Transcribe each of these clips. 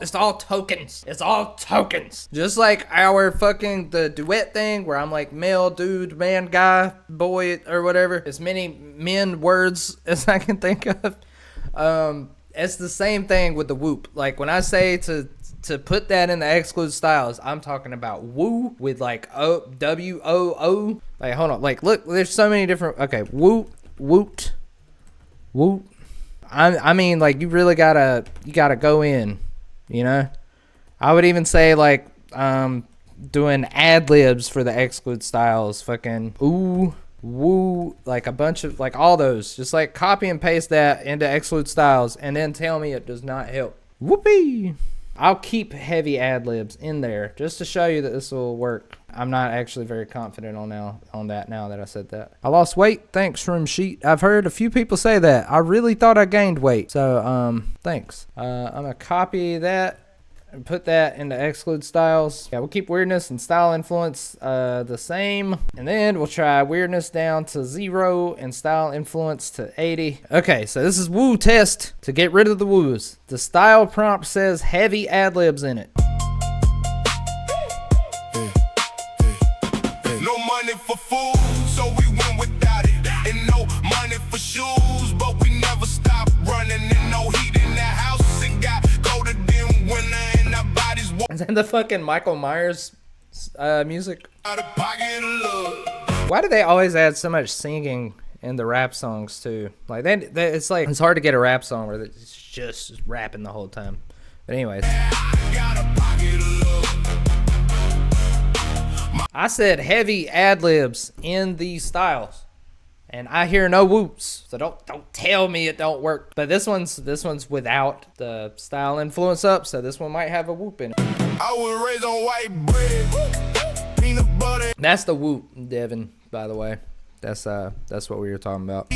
It's all tokens. It's all tokens. Just like our fucking the duet thing where I'm like male, dude, man, guy, boy, or whatever. As many men words as I can think of. It's the same thing with the whoop. Like when I say to put that in the exclude styles, I'm talking about woo with like W-O-O. Like hold on. Like look, there's so many different. Okay, whoop, whooped, whoop. I mean like you really gotta go in. You know, I would even say like doing ad libs for the exclude styles, fucking ooh, woo, like a bunch of like all those. Just like copy and paste that into exclude styles, and then tell me it does not help. Whoopee! I'll keep heavy ad libs in there just to show you that this will work. I'm not actually very confident on that now that I said that. I lost weight. Thanks, Shroom Sheet. I've heard a few people say that. I really thought I gained weight. So, thanks. I'm going to copy that and put that into exclude styles. Yeah, we'll keep weirdness and style influence the same. And then we'll try weirdness down to 0 and style influence to 80. Okay, so this is woo test to get rid of the woos. The style prompt says heavy ad libs in it. For food, so we went without it. And no money for shoes, but we never stop running. And no heat in the house, it got colder than winter, and our bodies warm. Is that the fucking Michael Myers music? Out of pocket of love. Why do they always add so much singing in the rap songs too? Like it's like it's hard to get a rap song where it's just rapping the whole time. But anyways. I said heavy ad libs in these styles, and I hear no whoops. So don't tell me it don't work. But this one's without the style influence up, so this one might have a whoop in it. I was raised on white bread, peanut butter. That's the whoop, Devin. By the way, that's what we were talking about.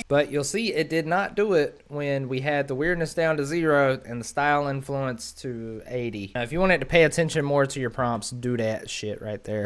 But you'll see it did not do it when we had the weirdness down to 0 and the style influence to 80. Now, if you wanted to pay attention more to your prompts, do that shit right there.